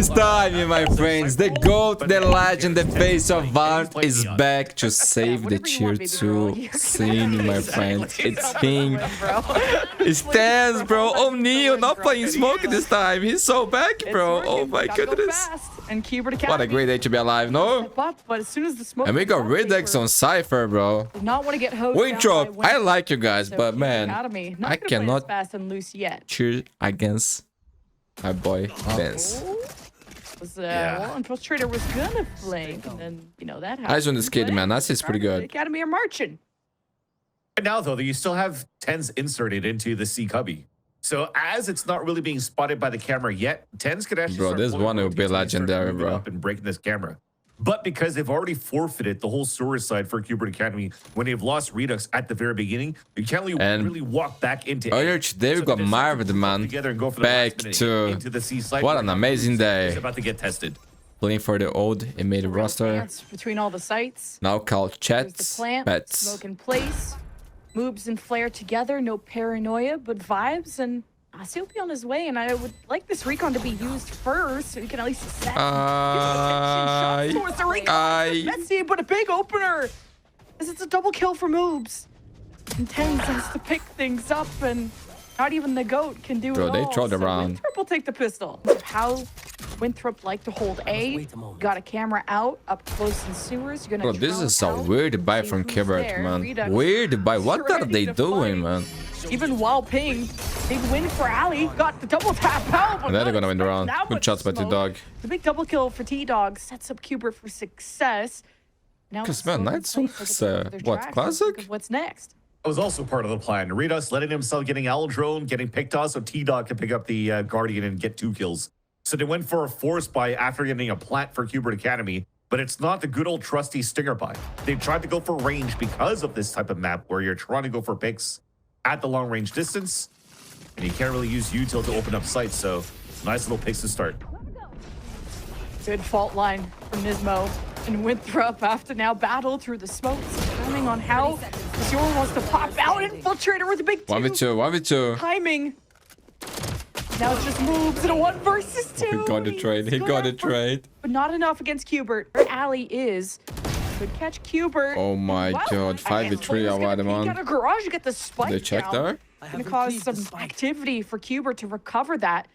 This time, my friends, the GOAT, the legend, the face of Valorant is back to save the tier 2 scene, my friends. It's him. It's TenZ, bro. O'Neal not playing smoke this time. He's so back, bro. Oh my goodness. What a great day to be alive, no? And we got Redux on Cypher, bro. Winthrop, I like you guys, but man, I cannot cheer against my boy TenZ. Well, Infiltrator was gonna flank, and then, you know, that happened. Eyes on this kid, man. That's pretty good. Academy are marching. Right now, though, you still have TenZ inserted into the C cubby. So as it's not really being spotted by the camera yet, TenZ could actually bro, this one will be legendary, bro. Up and breaking this camera. But because they've already forfeited the whole sewer side for Cubert Academy, when they've lost Redux at the very beginning, you can't really walk back into it. Earlier today, we got Marvin, man, back to the C side. What an amazing day. It's about to get tested. Playing for the old made roster. Between all the sites. Now called Chats, Pets. Smoke in place. Moves and flare together. No paranoia, but vibes. And he'll be on his way, and I would like this recon to be used first, so you can at least assess. Messy, but a big opener, as it's a double kill for moves. And TenZ has to pick things up, and not even the GOAT can do it all. Bro, they trolled around. Winthrop will take the pistol. How Winthrop like to hold A. Got a camera out, up close in sewers. You're gonna bro, this is a weird buy from Cubert, man. Weird buy. What are they doing, man? Even while ping, big win for Ali. Got the double tap out. And then they're gonna win the round. Good shots by T-Dog. The big double kill for T-Dog sets up Cubert for success. Now, because man, Knights was what, classic? What's next? That was also part of the plan. Redux letting himself getting Owl Drone, getting picked off so T-Dog can pick up the Guardian and get 2 kills. So they went for a force buy after getting a plant for Cubert Academy, but it's not the good old trusty stinger buy. They tried to go for range because of this type of map where you're trying to go for picks at the long range distance, and you can't really use util to open up sites, so nice little picks to start. Good fault line from Nismo and Winthrop have to now battle through the smokes, depending on how Zero wants to pop out. Infiltrator with a big 1v2, 1v2. Timing. Now it's just moves in a 1 versus 2. He got the trade. He got the trade. But not enough against Cubert. Where Ali is. Good catch, Cubert. Oh my god, 5v3 already, man. Got a garage, get the spike. They check there. Gonna cause some activity for Cubert to recover that.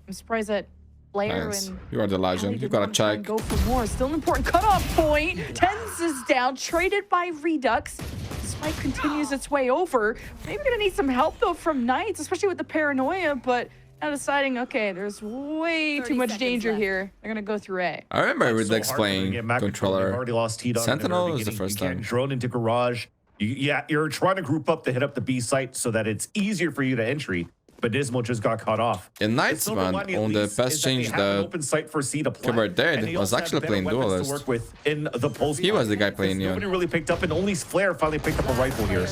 I'm surprised that Blair and you are the legend. You gotta check. Go for more. Still an important cutoff point. TenZ is down, traded by Redux. Spike continues its way over. Maybe gonna need some help though from Knights, especially with the paranoia, but now deciding, okay, there's way too much danger here. They're gonna go through A. I remember Redux playing controller. Already lost Sentinel is the first time. Drone into garage. You're trying to group up to hit up the B site so that it's easier for you to entry. But Dismo just got cut off. In Knights, man, on the past change, the Cubert dead was actually playing duelist. Work with in the post he was the guy playing Neon. Nobody really picked up, and only Flare finally picked up a rifle here.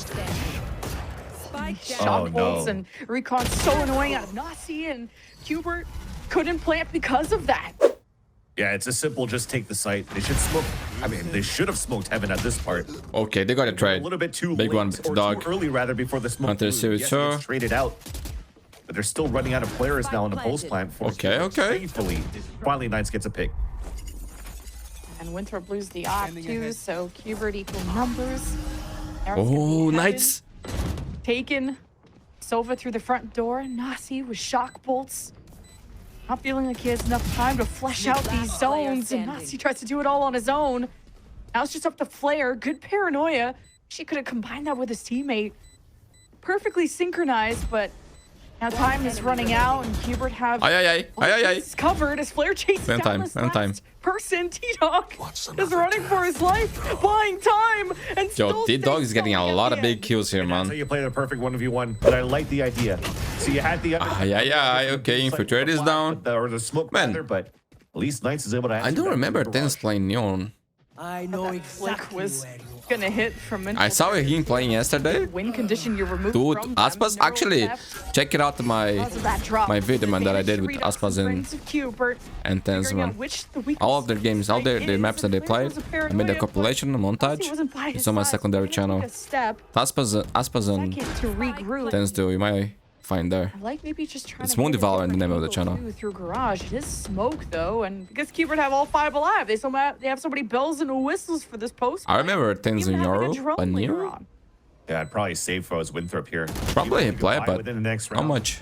Shot bolts and recon so annoying out of Nasi, and Cubert couldn't plant because of that. Yeah, it's a simple just take the site. They should smoke. I mean, they should have smoked Heaven at this part. Okay, they got a trade. A little bit too big late, one, Dog. Too early rather before the smoke. Hunter Series traded out. But they're still running out of players now in the post plant. Okay. Finally, Knights gets a pick. And Winthrop lose the op too, so Cubert equal numbers. Oh, Knights. Taken. Sova through the front door. Nasi with shock bolts. Not feeling like he has enough time to flesh out these zones. And Nasi tries to do it all on his own. Now it's just up to Flare. Good paranoia. She could have combined that with his teammate. Perfectly synchronized, but now time is running out, and Cubert have covered as Flare chases down this last person. T-Dog is running for his life, buying time, and yo, T-Dog is getting a lot of big kills here, man. So you play the perfect 1v1, but I like the idea. So you had the okay, Infiltrate is down. Or the smoke rather, but at least Knights is able to. I don't remember TenZ playing Neon. I know exactly was gonna hit from I saw him playing yesterday. Win condition you removed. Dude, Aspas, actually, check it out my video, man, that I did with Aspas and TenZ, man. All of their games, all the maps that they played, I made a compilation, a montage. It's on my secondary channel. Aspas and TenZ do, you might find there. I like maybe just trying It's to Mundi get a Valorant, the different name of the angle channel. too through garage. It is smoke though, and because Cubert have all 5 alive, they have so many bells and whistles for this post. I remember TenZ Even having a Euro, drone a later Neo. on. Yeah, I'd probably save for his Winthrop here. Probably He he play, buy but within the next how round. much?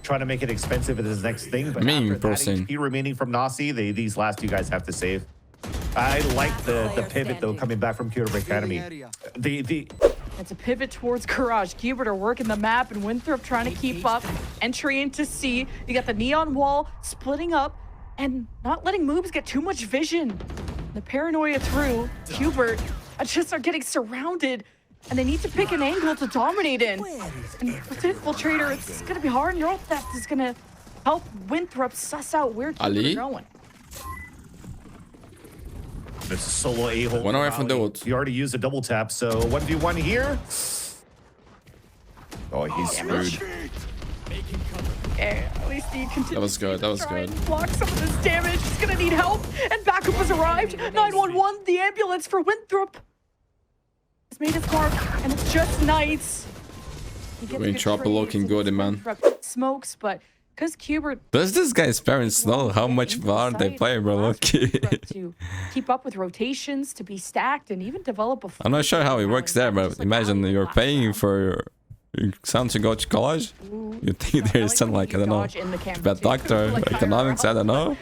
Trying to make it expensive with his next thing, but Me, after that person. HP remaining from Nasi, these last 2 guys have to save. I like the pivot though coming back from Cubert Academy. It's a pivot towards garage. Cubert are working the map, and Winthrop trying to keep up. Entry into C. You got the neon wall splitting up, and not letting moves get too much vision. The paranoia through. Cubert just are getting surrounded, and they need to pick an angle to dominate in. And with Infiltrator, it's gonna be hard. Neural Theft is gonna help Winthrop suss out where Ali? Cubert are going. This solo a-hole. 1 away from the ult. He already used a double tap, so 1v1 here. Oh, he's screwed. Okay, at least he continues That was good, that was to try good. and block some of this damage. He's gonna need help, and backup has arrived. 911, the ambulance for Winthrop has made its mark, and it's just nice. He gets Winthrop good trades, looking and good, man. Winthrop smokes, but because Cubert Does this guy's parents know how much Valorant they play, bro? Lucky. to keep up with rotations, to be stacked, and even develop a. I'm not sure how it works there, but imagine you're paying for your son to go to college. You think there's some, like, I don't know, bad doctor, economics, I don't know.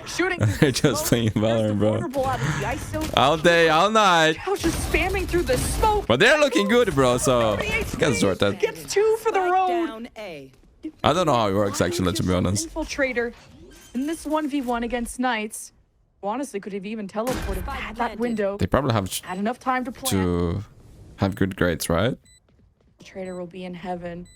They're just playing Valorant, bro. All day, all night. Just spamming through the smoke. But they're looking good, bro, so get sorted. Gets 2 for the road. Down A. I don't know how it works, actually, to be honest. Infiltrator in this 1v1 against Knights, who honestly could have even teleported at that window. They probably have Had enough time to plan. to have good grades, right? Infiltrator will be in heaven.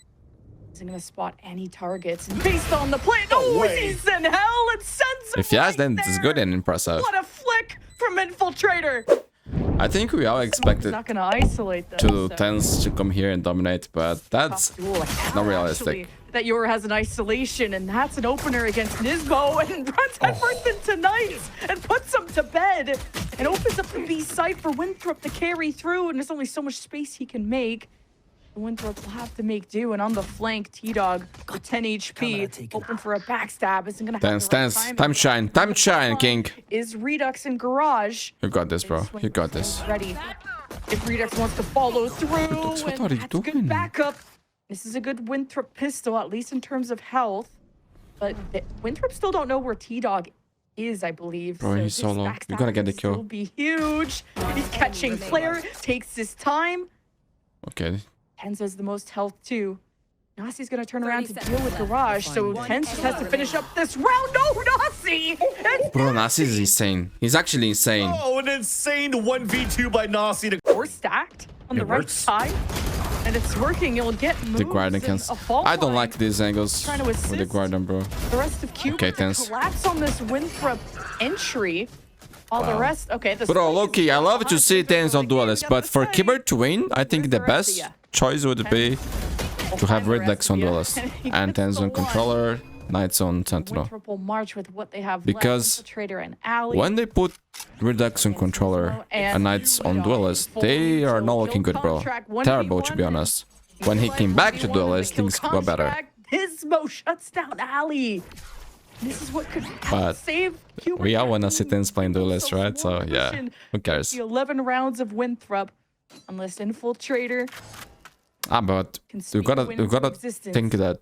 Isn't gonna spot any targets. And based on the play, no, he's in hell and sends him If yes, then right it's there. good and impressive. What a flick from Infiltrator. I think we all He's expected not gonna isolate them. to so. TenZ to come here and dominate, but that's Duel, like, not realistic. actually, that Yor has an isolation, and that's an opener against Nismo, and runs headfirst into Knights and puts him to bed, and opens up the B site for Winthrop to carry through, and there's only so much space he can make. Winthrop will have to make do, and on the flank, T-Dog with 10 HP, open for a backstab, isn't gonna have TenZ, the right TenZ, time shine, king. Is Redux in garage. You got this, bro. You got this. Ready. If Redux wants to follow through, Redux, what and are you that's doing? good backup. This is a good Winthrop pistol, at least in terms of health. But Winthrop still don't know where T-Dog is, I believe. Bro, he's this solo. You're backstab gonna get the can kill. still be huge. He's catching flare, takes his time. Okay. TenZ has the most health too. Nasi's gonna turn around to 30 deal with seconds Garage, left. so One TenZ just has to finish up this round. No, Nasi! Bro, Nasi is insane. He's actually insane. Oh, an insane 1v2 by Nasi to Or stacked on the It right works. side. And it's working. You'll get moves. The Guardian can. and a fall I don't line. like these angles Trying to with the assist. Guardian, bro. The rest of Cubert Okay, TenZ. collapse on this Winthrop entry. All the rest, okay. The Bro, spike is Loki, I love to behind see Winthrop TenZ on for the game. duelist, Got but the for save. Cubert to win, I think the Where's best Arrestia? choice would be to have Redux on Arrestia. duelist He and gets TenZ the on one. controller, Knights on Sentinel. Winthrop will march with what they have Because left. Infiltrator and Alley. When they put Redux on controller and Knights on duelist, they are not looking good, bro. Terrible, to be honest. When he came back to duelist, things got better. Pismo shuts down Alley. This is what could But save Cubert. we all wanna see TenZ playing duelist, So right? So one yeah, pushing who cares? The 11 rounds of Winthrop, unless Infiltrator But can you speak gotta Winthrop existence. think that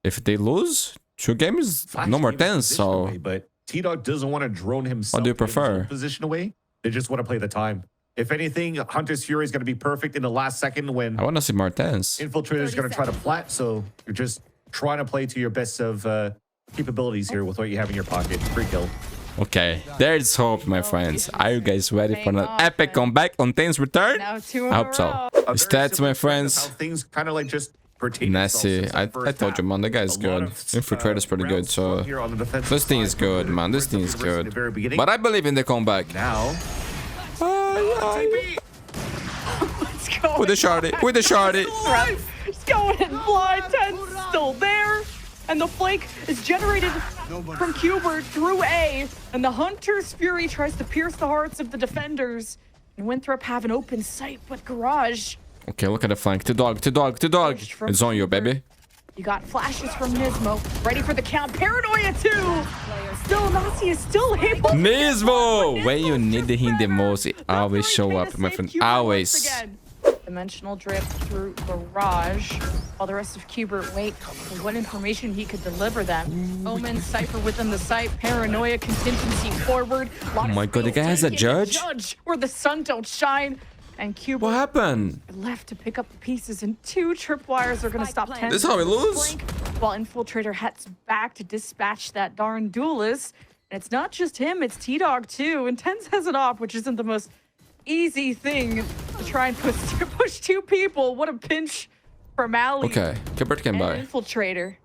if they lose 2 games, no more TenZ. So but T-Dog doesn't want to drone himself. do you to give his prefer? own position away. They just want to play the time. If anything, Hunter's Fury is going to be perfect in the last second when I wanna see more TenZ. Infiltrator is going to try to plat. So you're just trying to play to your best of capabilities here with what you have in your pocket. Free kill. Okay, there's hope, my friends. Are you guys ready for an epic comeback on TenZ return? Now 2 in I a hope so. row. A very Stats, similar my trend of friends. how things kind of like just pertain Nessie, themselves since the I first told you, half. man, the guy's A lot good. of, Infiltrator's pretty good, rounds swung so here on the defensive this thing is side good, for man. This thing is Versus in the good. very beginning. But I believe in the comeback. Now, Let's go. With the shardie, with the shardie. Just going in blind. TenZ still there. And the flank is generated from Cubert through A. And the Hunter's Fury tries to pierce the hearts of the defenders. And Winthrop have an open sight, but Garage Okay, look at the flank. To dog. It's on you, baby. You got flashes from Nismo. Ready for the count. Paranoia too. Still, Nazi is still able. Nismo! When you need him the most, it always show up, my friend. Always. Dimensional drip through Barrage, while the rest of Cubert wait for what information he could deliver them. Omen, Cypher within the site, Paranoia, contingency forward. Oh my god, the guy has a judge? Where the sun don't shine. And Cubert What happened? left to pick up the pieces, and 2 tripwires are going to stop TenZ. This is how we lose? While Infiltrator heads back to dispatch that darn duelist. And it's not just him, it's T-Dog too. And TenZ has an op, which isn't the most easy thing to try and push 2 people. What a pinch for Mally. Okay, Cubert can buy. Infiltrator.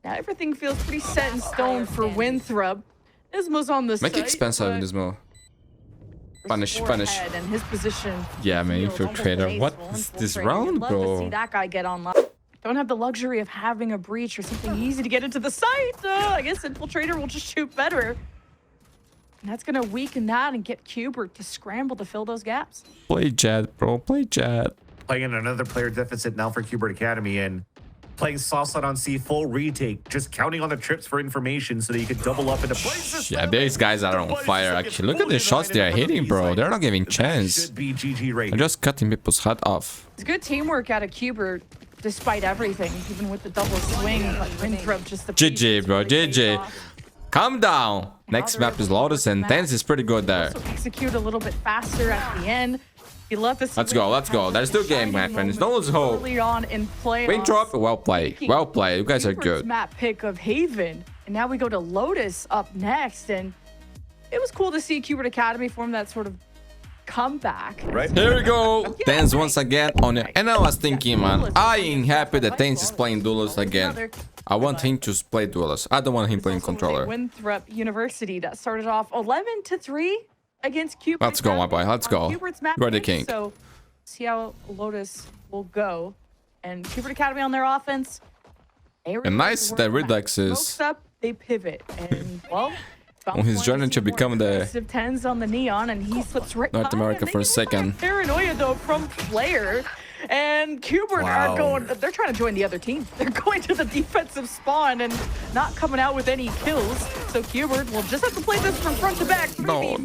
Now everything feels pretty set in stone for Winthrop. Nismo's on the Make it expensive in Nismo. Punish. And his position. Yeah, man, Infiltrator. What is this round, Love to see bro? that guy get online. Don't have the luxury of having a breach or something easy to get into the site. I guess Infiltrator will just shoot better. And that's gonna weaken that and get Cubert to scramble to fill those gaps. Play Jet, bro. Play Jet. Playing in another player deficit now for Cubert Academy and playing Saucelet on C, full retake, just counting on the trips for information so that you could double up into places. Yeah, these guys are on fire, actually. Look at the shots they are hitting, bro. They're not giving chance. Should be GG rate. They're just cutting people's head off. It's good teamwork out of Cubert, despite everything, even with the double swing. But Winthrop just the GG, bro. GG. Calm down. Next map is Lotus, and TenZ is pretty good there. Also execute a little bit faster at the end. You love this. Let's go, let's go. There's still game, my friends. Don't lose hope. Early on in playoffs. Winthrop, well played. Well played. You guys are Cubert's good. Map pick of Haven, and now we go to Lotus up next, and it was cool to see Cubert Academy form that sort of comeback. Right. Here we go. TenZ once again on it. And I was thinking, man, I ain't happy that TenZ is playing duelist again. I want him to play duelist. I don't want him playing controller. Winthrop University that started off 11-3 against Cubert. Let's go, my boy. Let's go. Cubert's map You're the pick, king. So see how Lotus will go. And Cubert Academy on their offense. And nice that Redux is Smokes up, they pivot, and well, on his journey to become the TenZ on the neon, and he slips right North behind, America and for a they second. Paranoia though from Player, and Cubert are going. They're trying to join the other team. They're going to the defensive spawn and not coming out with any kills. So Cubert will just have to play this from front to back. No,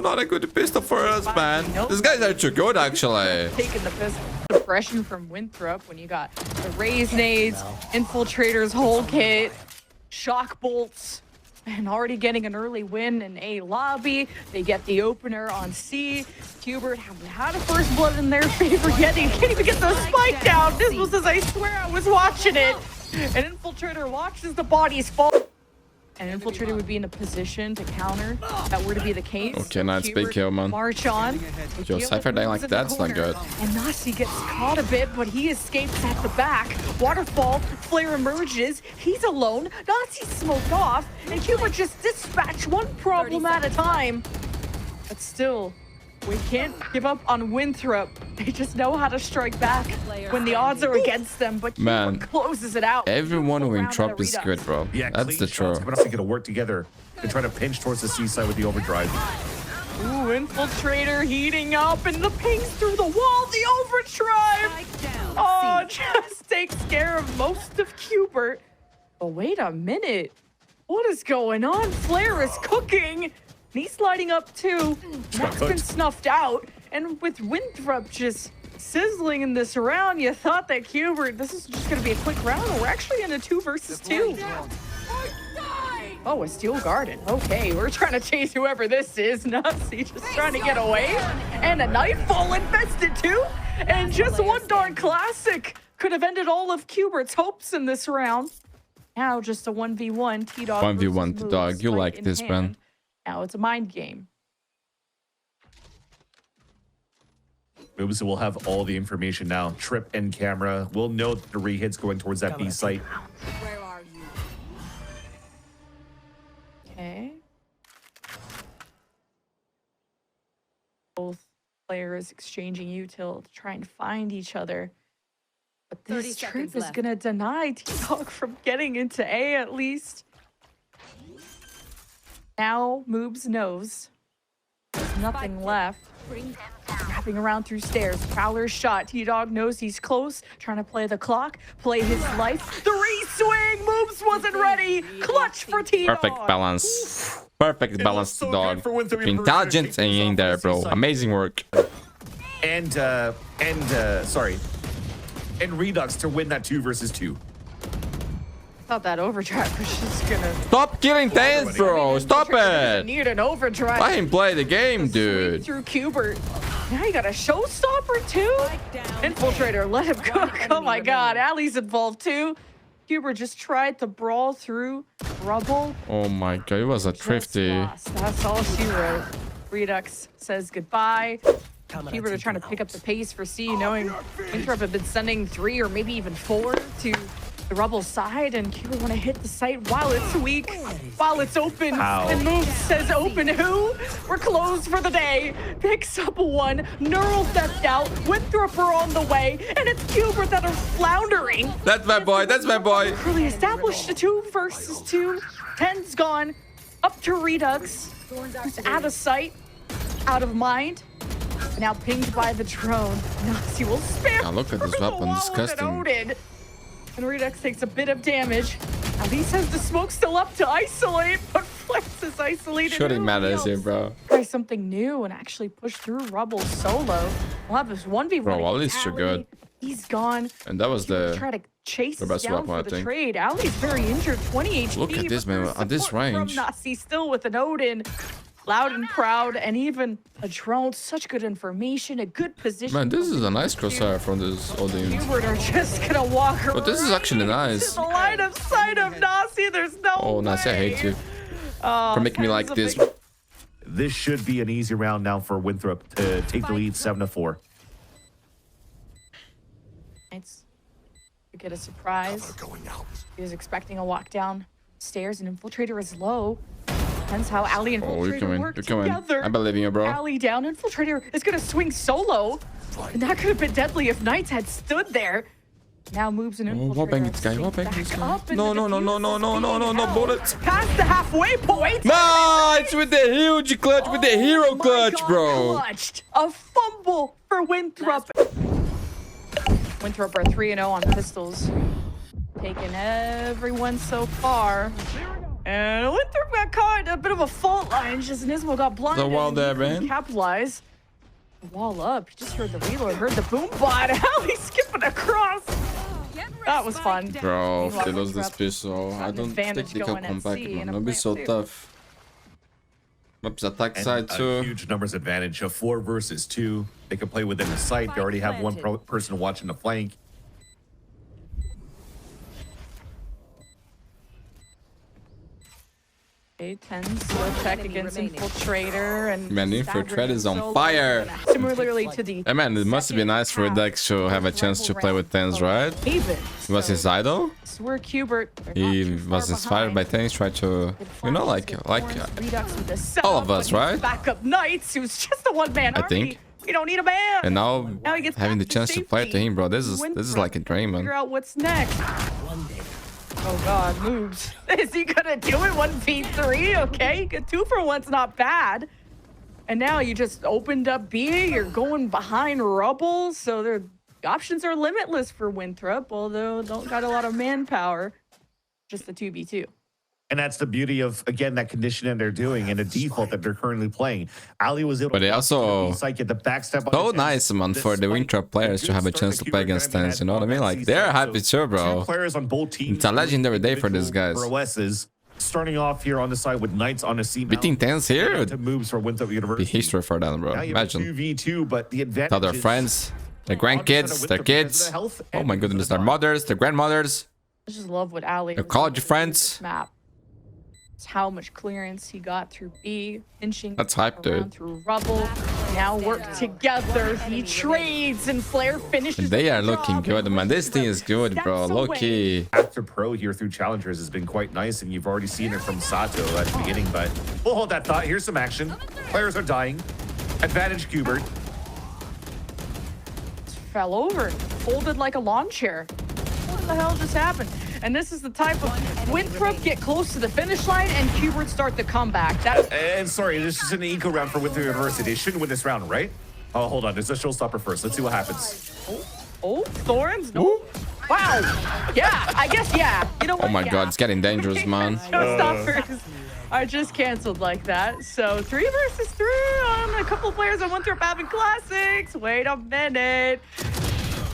not a good pistol for us, man. These guys are too good, actually. Taking the pistol. Depression from Winthrop when you got the raise nades, Infiltrator's whole kit, shock bolts. And already getting an early win in A lobby. They get the opener on C. Cubert haven't had a first blood in their favor yet. They can't even get the spike down. This was as I swear I was watching it. An Infiltrator watches the bodies fall. An Infiltrator would be in a position to counter if that were to be the case. Okay, now it's big kill, man. March on. Yo, Cypher dying like that's not good. And Nasi gets caught a bit, but he escapes at the back. Waterfall, Flare emerges. He's alone. Nasi's smoked off, and Cubert just dispatched one problem at a time. But still, we can't give up on Winthrop. They just know how to strike back when the odds are against them, but Man, Cubert closes it out. Everyone who Winthrop is good, bro. Yeah, That's the truth. But I think it'll work together to try to pinch towards the seaside with the overdrive. Ooh, Infiltrator heating up, and the pings through the wall, the overdrive! Oh, just takes care of most of Cubert. But wait a minute. What is going on? Flare is cooking. And he's lighting up too. That's been snuffed out. And with Winthrop just sizzling in this round, you thought that Cubert, this is just going to be a quick round. We're actually in a 2 versus 2. Oh, a steel garden. Okay, we're trying to chase whoever this is. Nazi just trying to get away. And a nightfall infested too. And just one darn classic could have ended all of Cubert's hopes in this round. Now just a 1v1. T-Dog 1v1 T-Dog. You like this, man. Now it's a mind game. Moves will have all the information now. Trip and camera. We'll know that the re-hit's going towards that B site. Where are you? Okay. Both players exchanging util to try and find each other. But this trip is going to deny T-Dog from getting into A at least. Now Moobs knows there's nothing left. Wrapping around through stairs. Prowler's shot. T-Dog knows he's close. Trying to play the clock. Play his life. Three swing. Moves wasn't ready. Clutch for T-Dog. Perfect balance. Perfect balance, so good dog. for Winthrop Intelligent and in there, bro. Amazing work. And Redux to win that 2 versus 2. Thought that overdrive was just gonna Stop killing TenZ, bro. Stop it. need an overdrive. Let him play the game, Sweep dude. through Cubert. Now you got a showstopper too. Infiltrator, let him cook. Oh my God, Allie's involved too. Cubert just tried to brawl through rubble. Oh my god, it was a Just thrifty. lost. That's all she wrote. Redux says goodbye. Cubert are trying to pick up the pace for C, knowing Winthrop had been sending 3 or maybe even 4 to the Rebel side, and Cubert want to hit the site while it's weak, while it's open. Ow. And Moves says open who? We're closed for the day. Picks up 1. Neural theft out. Winthrop are on the way, and it's Cubert that are floundering. That's my boy. That's my boy. Really established a 2 versus 2. TenZ gone. Up to Redux. Who's out of sight, out of mind. Now pinged by the drone. Nazi will spam. Now look at this through the weapon, wall disgusting. with an Odin. And Redux takes a bit of damage. At least has the smoke still up to isolate, but Flex is isolated. Shooting Who matters here, heals? bro. Try something new and actually push through Rubble solo. We'll have this 1v1. Bro, against Ali's too Ali. good. He's gone. And that was Try the... to chase the us best down weapon, for I the think. trade. Ali's very injured, 20 HP. Look at this, but man, there's at this support range. From Nazi still with an Odin. Loud and proud, and even a drone. Such good information, a good position. Man, this is a nice crosshair from this audience. Cubert are just gonna walk around. But this is actually nice. To the line of sight of Nazi. There's no Oh, Nazi, I hate you. Oh, For making me like TenZ a this. big- This should be an easy round now for Winthrop to take the lead 7-4. It's to get a surprise. He was expecting a walk down stairs, and Infiltrator is low. Depends how Ali and Oh, you're Infiltrator coming. work You're coming. together. I believe in you, bro. Ali down. Infiltrator is gonna swing solo, and that could have been deadly if Knights had stood there. Now moves an Infiltrator. what bang this guy, what bang back this guy. up, and No, the no, no, no, defuse no, is no, no, being no, held bullets. Past the halfway point. Nice with the huge clutch, with the hero Oh my clutch, God, bro. Clutched. A fumble for Winthrop. Winthrop are 3-0 on pistols. Taking everyone so far. And Winthrop got caught in a bit of a fault line. Just Nismo got blinded. The wall and there, he couldn't man. Capitalize. The wall up. You just heard the reload, heard the boom bot. Alley skipping across. That was fun. Bro, if Meanwhile, they lose this Winthrop pistol, got I an don't think advantage they can going come at back, C man. and a It'll be plant so too. tough. Maps attack And side a too. huge numbers advantage of 4 versus 2. They can play within the site. They already have one person watching the flank. Okay, TenZ slow check against Infiltrator, and Man, Infiltrator is on fire. Similarly to the Hey man, it must be nice for Dex to have a chance to play with TenZ, right? Haven. He was his idol. So we're Cubert. They're not He too far was inspired by behind. TenZ, tried to, Good you know, flashes, like good horns, Redux with the setup, all of us, but he's right? Backup Knights, who's just a one-man I army. think. We don't need a man. And now Now he gets having the back to chance to play to safety. him, bro, this is like a dream, Figure man. out what's next. Oh God, moves. Is he gonna do it 1v3? Okay, 2 for 1's not bad. And now you just opened up B. You're going behind Rubble, so the options are limitless for Winthrop. Although don't got a lot of manpower. Just the 2v2. And that's the beauty of, again, that conditioning they're doing and the default that they're currently playing. Ali was able But they also get the backstep. so nice, man, for the Winthrop players to have a chance to play against TenZ, you know what I mean? Like, they're happy too, bro. Players on both teams. It's a legendary day for these guys. Prowesses. Starting off here on the side with Knights on the seat. Beating TenZ here would to moves for Winthrop be University. history for them, bro. Now you have Imagine. 2v2, but the advantage Tell their is friends, their on the side of grandkids, their Winthrop because of kids. the health Oh and my because of goodness, the their time. mothers, their grandmothers. I just love what Ali. Your college was able to do friends. with this Map. It's how much clearance he got through B, inching That's hype, around dude. through Rubble. Now work together. He trades and Flare finishes. They are the looking job. good, man. This team is good, bro. Steps Low away. key. After pro here through challengers has been quite nice, and you've already seen it from Sato at the beginning, but we'll hold that thought. Here's some action. Players are dying. Advantage Cubert. Fell over, folded like a lawn chair. What the hell just happened? And this is the type of Winthrop get close to the finish line and Cubert start the comeback. That And sorry, this is an eco round for Winthrop University. They shouldn't win this round, right? Oh, hold on. There's a showstopper first. Let's see what happens. Oh, Thorns? No. Wow. Yeah, I guess, yeah. You know what? Oh my god, it's getting dangerous, man. Showstoppers are just canceled like that. So 3 versus 3 on a couple of players on Winthrop having classics. Wait a minute.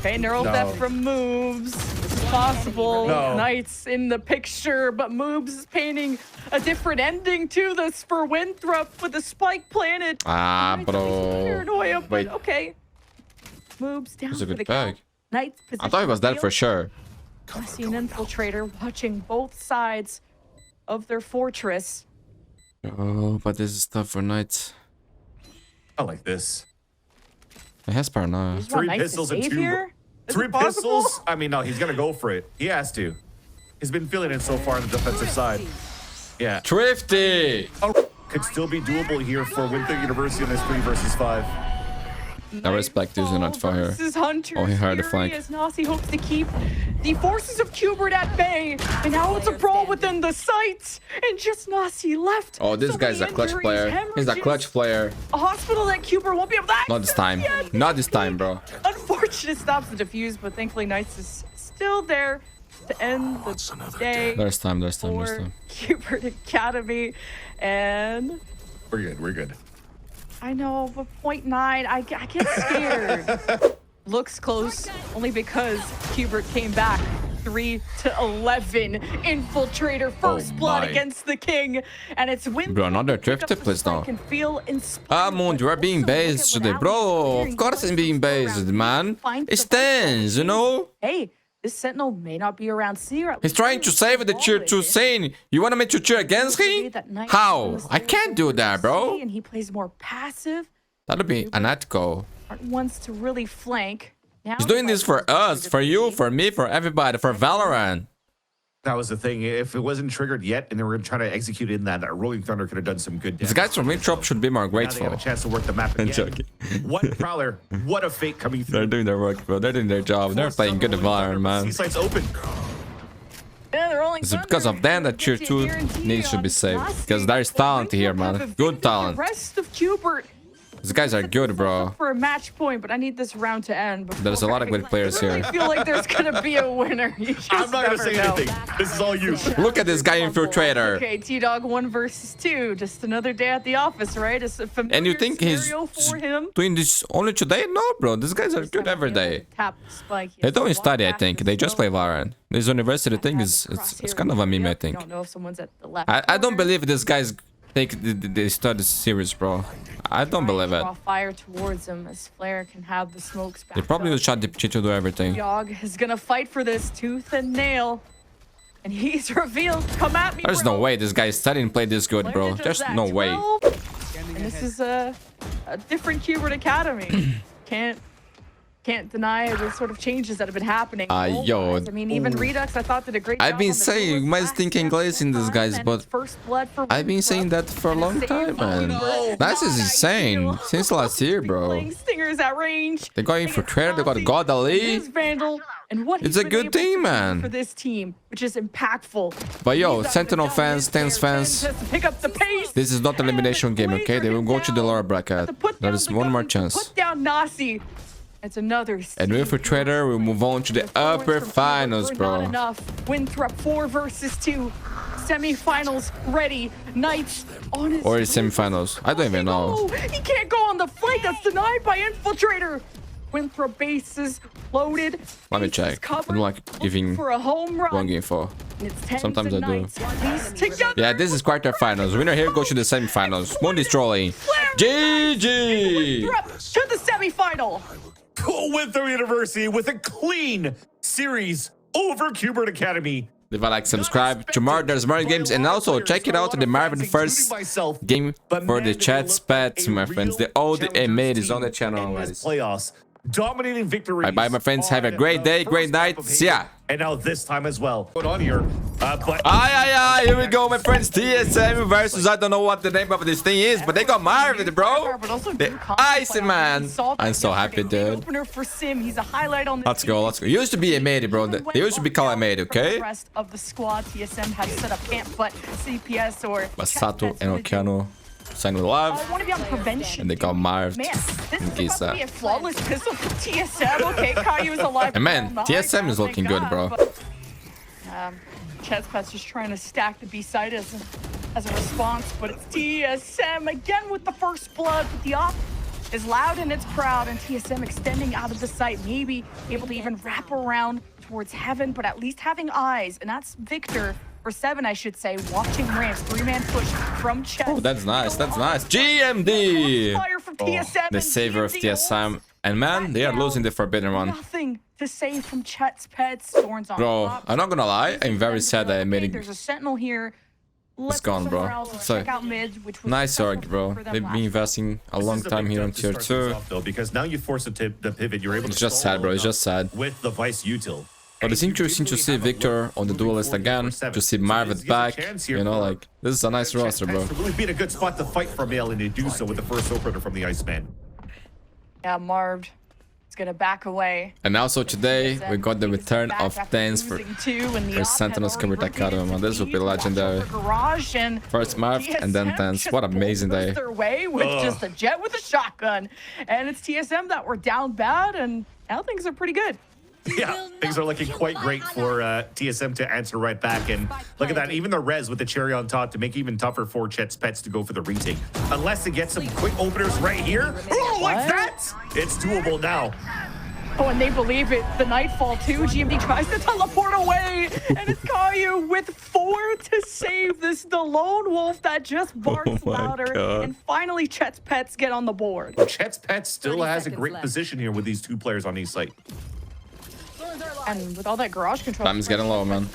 Okay, neural theft from moves. This is possible. No. Knights in the picture, but moves is painting a different ending to this for Winthrop with the spike planted. Ah, Knights bro. facing paranoia, but Wait. okay. Moves down It's a for good the bag. count. Knights I thought he was dead for sure. I see an infiltrator watching both sides of their fortress. Oh, but this is tough for Knights. I like this. It has paranoia. Just want 3 Knights to pistols and save 2. here? Is 3 it possible? pistols? I mean, no, he's gonna go for it. He has to. He's been feeling it so far on the defensive side. Yeah. Thrifty! Could still be doable here for Winthrop University in this 3 versus 5. I respect this and not fire. This is Hunter. Oh, he heard the flank. As Nasi hopes to keep the forces of Cubert at bay. And now it's a brawl within the sights. And just Nasi left. Oh, this So guy's a many clutch injuries, player. He's a hemorrhages. clutch player. A hospital that Cubert won't be able to access. Not this time. yet. Not this time, bro. Unfortunate stops the defuse, but thankfully Knights is still there to end the day. There's time, there's time, there's For time. Cubert Academy. And We're good, we're good. I know, but 0.9, I get scared. Looks close, only because Cubert came back 3-11. Infiltrator, first blood my. against the king, and it's Winthrop. Bro, another to pick up thrifty, the please, strike no. and feel inspired, Ah, Mundi, you are but being also look at based what today, Alex bro. is Of doing. course I'm Goes being around, based, man. finds It's the first TenZ, you know? Hey, this Sentinel may not be around C. He's trying to save the tier 2 Sane. You want me to cheer against him? How? I can't do that, bro. And he plays more passive. That'll be unethical. Aren't ones to really flank. Now He's doing this for us, for you, for me, for everybody, for Valorant. That was the thing. If it wasn't triggered yet and they were trying to execute in that Rolling Thunder could have done some good damage. These guys from Winthrop should be more Now they have grateful. a chance to work the map I'm again. joking. One Prowler. What a fate coming They're through. doing their work, bro. They're doing their job. They're playing good at Valorant, man. Seaside's open. Yeah, they're only It's because of them that tier 2 needs to be saved. Because there's talent here, man. Good talent. The rest of Cubert. These guys are good, bro. For a match point, but I need this round to end. There's a lot of good players here. I feel like there's gonna be a winner. You just I'm not going to never say know. anything. This is all you. Look at this guy infiltrator. Okay, T-Dog 1 versus 2. Just another day at the office, right? It's a familiar And you think he's scenario for him. doing this only today? No, bro. These guys are good every day. Tap spike. They don't study, I think. They just play Valorant. This university thing is it's kind of a meme, I think. I don't know if someone's at the left. I don't believe this guy's take the study serious, bro. I don't believe it. Draw fire towards him as Flare can have the smokes back. They probably will shot the P to do everything. Yog is gonna fight for this tooth and nail. And he's revealed. Come at me, There's bro. no way this guy studied and played this good, Flare bro. does There's that. no way. 12. And this is a different Cubert Academy. Can't deny the sort of changes that have been happening. Yo. I mean, even Redux, I thought did a great job. I've been on the saying, duelist you might last think year, English in these guys, and but it's first blood for I've been saying Winthrop. that for a long time, man. That's just insane. Since last year, bro. Playing Stingers at range. They got infiltrator, they got God Ali. Vandal, and what It's he's a been good able to team, do man. For this team, which is impactful. But yo, He's out Sentinel of the fans, dominance TenZ there. fans, TenZ has to pick up the pace. this is not an elimination game, okay? They will go to the lower bracket. There is one more chance. Put down Nasi. It's another. And Infiltrator will move on to the upper finals, Not bro. enough. Winthrop 4 versus 2. Semifinals ready. Knights on his. Or the semifinals. I don't even know. Oh, he can't go on the flank. That's denied by Infiltrator. Winthrop bases loaded. Let me bases check. covered, I'm like looking giving for a home run. wrong info. And it's TenZ Sometimes and I do. Knights. These together. Yeah, this is quarterfinals. Winner here goes to the semifinals. Mundi's trolling. GG! Winthrop to the semifinal. Winthrop University with a clean series over Cubert Academy. Leave a like, subscribe to more. There's more games, and also check it out the Marvin first game for the chat spats, my friends. The old made is on the channel already. Playoffs, dominating victories. Bye bye, my friends. Have a great day, great night. See ya. And now this time as well. Put on here, but Aye, here we go, my friends. TSM versus, I don't know what the name of this thing is, but they got Marvin, bro. The Icy Man. I'm so happy, dude. Opener for Sim. He's a highlight on this Let's go, let's go. Used to be a mate, bro. They used to be called a mate, okay? The rest of the squad, TSM has set up camp, but CPS or Basato and Okeano Sentinel alive. I want to be on prevention. And they got marved. Man, this in is about to be a flawless pistol from TSM. Okay, Caillou's alive. And man, TSM is looking good, bro. TenZ just trying to stack the B side as a response, but it's TSM again with the first blood. But the op is loud and it's proud, and TSM extending out of the site, maybe able to even wrap around towards heaven, but at least having eyes, and that's Victor. Or 7, I should say, watching ramps, 3-man push from TenZ. Oh, that's nice. That's nice. GMD! Fire from TSM, The savior of TSM. And man, they are losing the forbidden one. Nothing to save from TenZ. Thorns on Bro, top. I'm not gonna lie. I'm very sad that I made it. There's a Sentinel here. It's gone, bro. So, Check out mid, which was nice special org, bro. for them They've last been investing a long time here on tier 2. Though, because now you force the pivot, you're able It's to just sad, bro. It's just sad. with the Vice util. But it's interesting to see Victor on the duelist again, to see Marvet back. You know, like, this is a nice roster, bro. Really be in a good spot to fight for Male, and to do so with the first opener from the Iceman. Yeah, Marv is gonna back away. And also today, we got the return of TenZ for Sentinels Cubert Academy, man. This would be legendary. First Marv and then TenZ. What amazing day. Their way with just a jet with a shotgun. And it's TSM that were down bad, and now things are pretty good. Yeah, things are looking quite great for TSM to answer right back. And look at that, even the res with the cherry on top to make it even tougher for TenZ to go for the retake. Unless it gets some quick openers right here. Oh, like that! It's doable now. Oh, and they believe it. The Nightfall too. GMD tries to teleport away, and it's Caillou with 4 to save this. The lone wolf that just barks louder. God. And finally, TenZ get on the board. TenZ still has a great position here with these 2 players on each site. And with all that garage control, Time's getting low, man.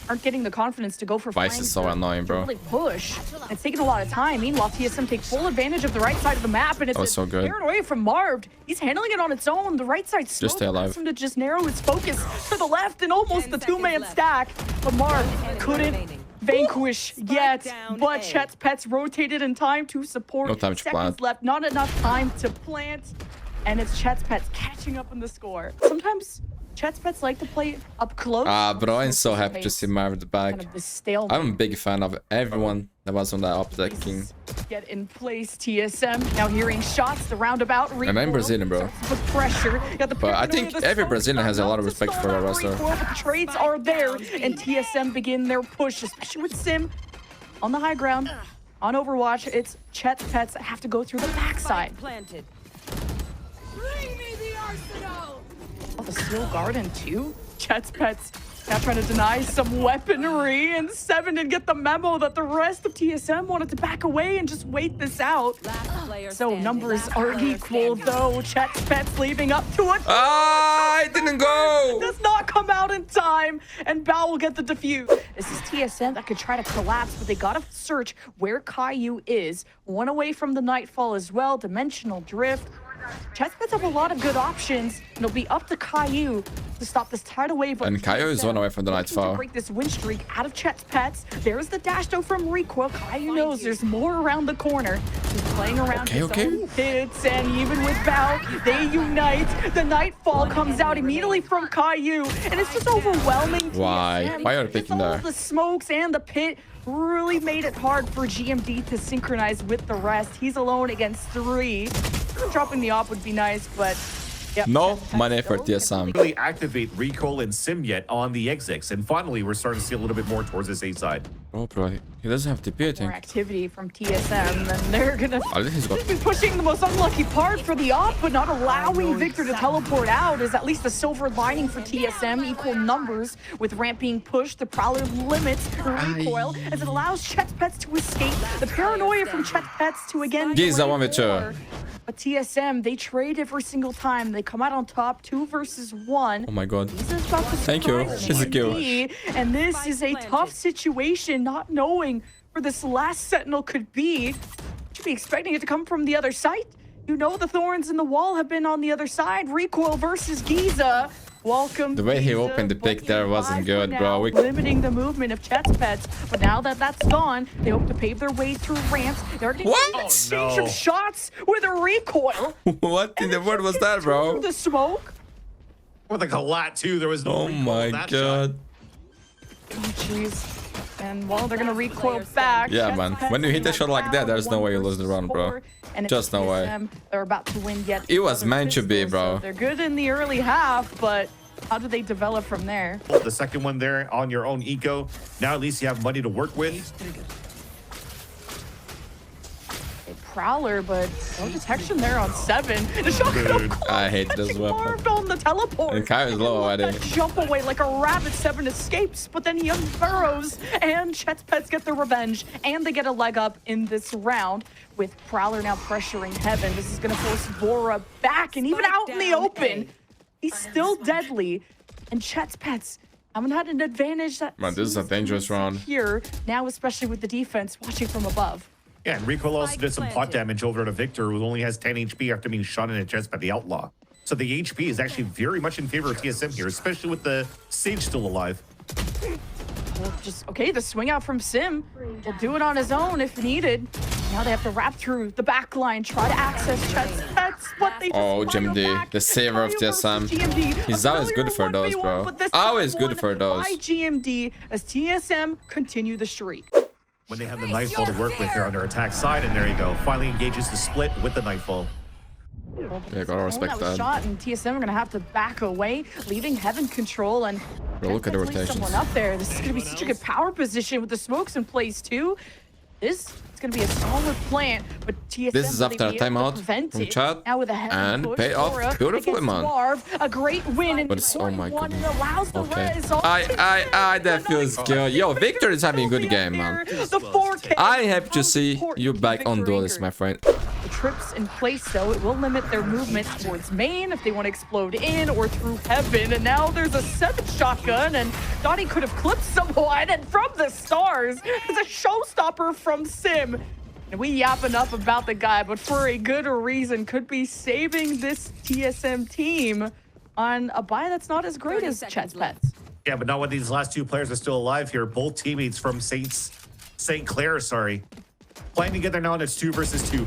Aren't getting the confidence to go for Vice is so annoying, bro. Really push. It's taking a lot of time. Meanwhile, TSM take full advantage of the right side of the map, and it's so good. narrowed away from Marv. He's handling it on its own. The right side Just stay alive. him to just narrow his focus to the left and almost the 2-man stack. But Marv couldn't vanquish yet. But TenZ rotated in time to support. No time to Seconds plant. left. Not enough time to plant. And it's TenZ catching up in the score. Sometimes TenZ like to play up close. Bro, I'm so happy to see Marvet back. Kind of the stale I'm a big fan of everyone that was on that up decking. get in place. TSM now hearing shots. The roundabout. And I'm Brazilian, bro. With pressure. Got the But I think every Brazilian has a lot of respect for their roster. But the trades are there, and TSM begin their push, especially with Sim on the high ground. On Overwatch, it's TenZ that have to go through the backside. Planted. Oh, the Steel Garden too? TenZ now trying to deny some weaponry, and 7 didn't get the memo that the rest of TSM wanted to back away and just wait this out. So numbers are equal though. TenZ leaving up to it. I didn't go! Does not come out in time, and Bao will get the defuse. This is TSM that could try to collapse, but they gotta search where Caillou is. 1 away from the Nightfall as well. Dimensional drift. TenZ have a lot of good options, and it'll be up to Caillou to stop this tidal wave. And Caillou is 1 away from the looking to Nightfall. break this win streak out of TenZ. There's the dash though from Recoil. Caillou knows there's more around the corner. He's playing around his own hits, and even with Bao, they unite. The Nightfall comes out immediately from Caillou, and it's just overwhelming. Why? TSM. Why are you Just picking all there? the smokes and the pit really made it hard for GMD to synchronize with the rest. He's alone against 3. Dropping the op would be nice, but yep. No money for TSM. Really activate Recoil and Sim yet on the exits, and finally we're starting to see a little bit more towards this A side. Oh, bro, he doesn't have TP, I More think. activity from TSM, and they're gonna I think he's got... be pushing the most unlucky part for the op, but not allowing Victor to teleport out is at least a silver lining for TSM. Equal numbers with ramp being pushed. The Prowler limits Recoil as it allows TenZ to escape. The paranoia from TenZ to again Giza play 1v2. more. But TSM, they trade every single time. They come out on top, 2 versus 1. Oh my god. Giza's about to Thank you. surprise This is kill. GMD, and this is a tough situation, not knowing where this last Sentinel could be. Should be expecting it to come from the other side. You know the thorns in the wall have been on the other side. Recoil versus Giza. Welcome. The way he Giza, opened the pick but there you're wasn't alive good, for bro. now, limiting the movement of TenZ. But now that that's gone, they hope to pave their way through ramps. They're getting What? an exchange of shots with a recoil. What in the world was that, Through bro? the smoke. With like a lot too, there was no Oh recoil on my that god. Oh, jeez. And well, they're gonna recoil back. Yeah, man. When you hit a shot like that, there's no way you lose the round, bro. Just no way. They're about to win yet. It was meant to be, bro. So they're good in the early half, but how do they develop from there? The second one there on your own eco. Now at least you have money to work with. Prowler, but no detection there on 7. The shotgun I hate this weapon. Marved on the teleport. And Kai is low already. Jump away like a rabbit. 7 escapes, but then he unburrows, and Chet's Pets get their revenge, and they get a leg up in this round with Prowler now pressuring Heaven. This is going to force Bora back, and even out in the open, he's still deadly. And Chet's Pets haven't had an advantage. That Man, this is a dangerous round here now, especially with the defense watching from above. Yeah, and Recoil also did some pot damage over to Victor, who only has 10 HP after being shot in the chest by the Outlaw. So the HP is actually very much in favor of TSM here, especially with the Sage still alive. Well, okay, the swing out from Sim will do it on his own if needed. Now they have to wrap through the back line, try to access Chet's Pets, but they just GMD, the saver of TSM. He's always good for those, bro. Always good for those. By GMD as TSM continue the streak. When they have the Nightfall to work with, they're on their attack side, and there you go. Finally engages the split with the Nightfall. Yeah, gotta respect that. Shot, and TSM are gonna have to back away, leaving Heaven control, and look at the rotations. Someone up there. This is gonna be such a good power position with the smokes in place too. This is gonna be a solid plant, but TSM. This is after a timeout from chat, now with a and pay off beautifully, man. A great win, and but it's, oh my goodness. Okay. I that feels good. Yo, Victor is having a good game, man. I'm happy to see you back on duelist, my friend. The trips in place, though, it will limit their movement towards main if they want to explode in or through Heaven. And now there's a 7 shotgun, and thought he could have clipped someone. And from the stars, there's a showstopper from Sim. And we yap enough about the guy, but for a good reason, could be saving this TSM team on a buy that's not as great as Chet's Pets. Yeah, but not when these last 2 players are still alive here. Both teammates from St. Clair, playing together now, and it's 2 versus 2.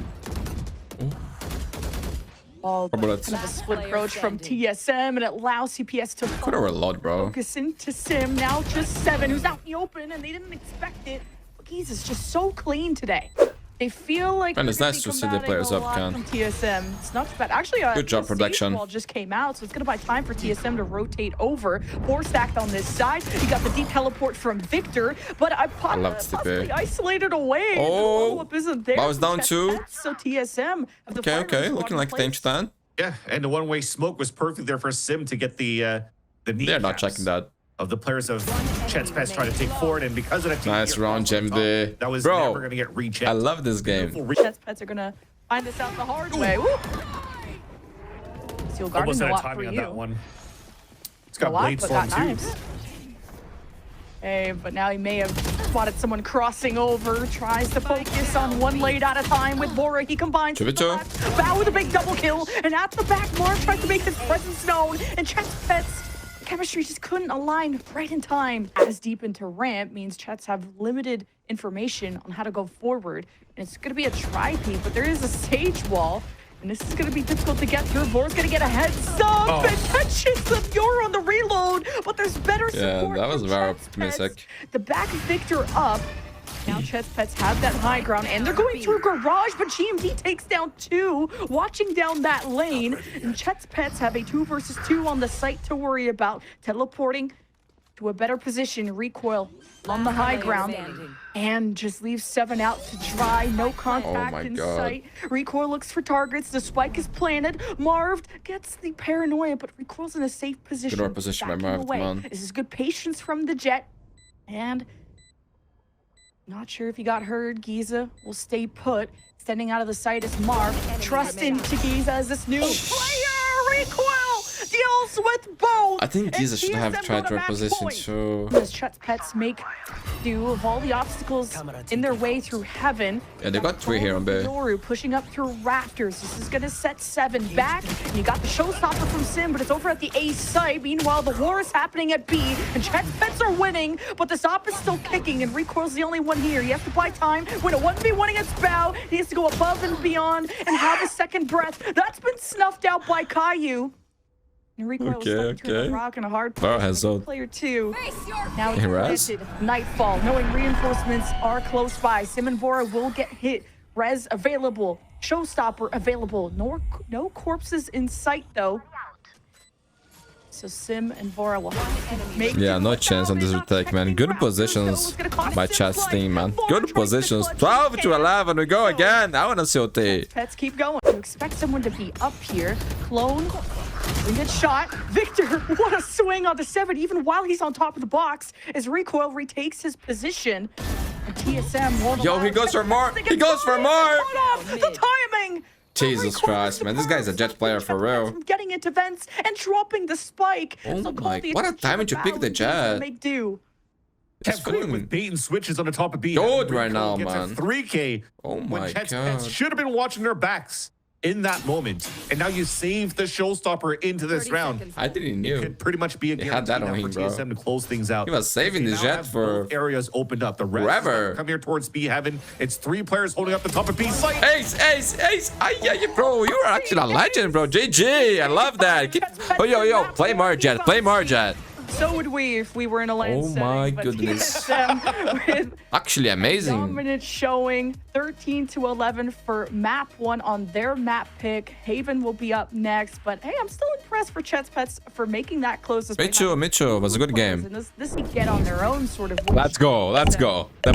Kind of a split approach from TSM, and it allows CPS to focus into Sim. Now just 7, who's out in the open, and they didn't expect it. He's just so clean today. They feel like and it's nice to see the players up, Can. TSM. It's not too bad. Actually, good job production. Ball just came out, so it's gonna buy time for TSM to rotate over. 4 stacked on this side. You got the deep teleport from Victor, but I possibly isolated away. Oh, isn't there? I was down 2. So TSM. Okay, looking like Tenz. Yeah, and the one-way smoke was perfect there for Sim to get the knee. They're not checking that. Of the players of Chet's Pets trying to take forward, and because of that, nice round, GMD. That was never going to get rechecked. I love this game. Chet's Pets are going to find this out the hard way. Woo! Steel Garden, almost a out of lot timing for on you. that one. It's got blade storm too. Hey, but now he may have spotted someone crossing over. Tries to focus on 1 lane at a time with Bora. He combines Bow with a big double kill, and at the back, Marv tries to make his presence known, and Chet's Pets chemistry just couldn't align right in time. As deep into ramp means Chets have limited information on how to go forward, and it's going to be a tri-peak, but there is a stage wall, and this is going to be difficult to get through. Bora's going to get a heads up, and catches the Fiora on the reload, but there's better support. Yeah, that was very optimistic. The back Victor up. Now Chet's Pets have that high ground, and they're going through Garage, but GMD takes down 2, watching down that lane. And Chet's Pets have a 2 versus 2 on the site to worry about. Teleporting to a better position. Recoil on the high ground, and just leaves 7 out to dry. No contact in sight. Recoil looks for targets. The spike is planted. Marv gets the paranoia, but Recoil's in a safe position. Good position by Marv, man. This is good patience from the Jet, and not sure if he got heard. Giza will stay put. Standing out of the sight is Marv. Trust into Giza as this new player. Recoil deals with both. I think Giza should have tried to reposition too. As Chet's Pets make do of all the obstacles in their way through Heaven. Yeah, they got 3 here on B. Noru pushing up through rafters. This is going to set 7 back. And you got the showstopper from Sim, but it's over at the A site. Meanwhile, the war is happening at B, and Chet's Pets are winning, but this op is still kicking, and Recoil's the only one here. He has to buy time, win a 1v1 against Bow. He has to go above and beyond and have a second breath. That's been snuffed out by Caillou. Recoil was Okay, stuck between a okay. rock and a hard Bro place. has But ult. player 2. Now it's Hey, Raz? planted. Nightfall. Knowing reinforcements are close by. Sim and Vora will get hit. Res available. Showstopper available. No corpses in sight though. So Sim and Vora will have to make Yeah, do no with chance on this salvage, retake, man. checking Good rounds. positions It's gonna cost by Sim's Chat's life. team, man. Vora Good tries to positions. clutch 12 his to hand. 11. We go again. I want to see OT. Pets keep going. You expect someone to be up here. Clone. We get shot. Victor, what a swing on the 7, even while he's on top of the box, as Recoil retakes his position. And TSM won't Yo, allow he goes for more. They He get goes for fired. more. Cut off the timing. Jesus Recoil Christ, man. This guy's a Jet player for real. from getting into vents and dropping the spike. Oh So call my- the what a attention timing of to pick the Valorant teams to Jet. Make do. It's Kept going feeling with bait and switches on the top of B. good right Recoil now, gets man. A 3K. Oh when my Chet's God. Pets should have been watching their backs in that moment. And now you save the showstopper into this 30 round. seconds. I didn't know. Could pretty much be a He guarantee had that now on for him, bro. TSM to close things out. He was saving They the now Jet have for both areas opened up. The rest forever. come here towards B heaven. It's 3 players holding up the top of B site. Ace, ace, ace. Ay, yeah, bro. You are actually a legend, bro. GG. I love that. Keep... Oh, yo. Play more Jet. Play more Jet. So would we if we were in a lane Oh setting, my but goodness. TSM with Actually amazing. dominant showing, 13 to 11 for map 1 on their map pick. Haven will be up next, but hey, I'm still impressed for Chet's Pets for making that close. Me too. It was a good game. And this get on their own sort of. Let's go. Let's go. The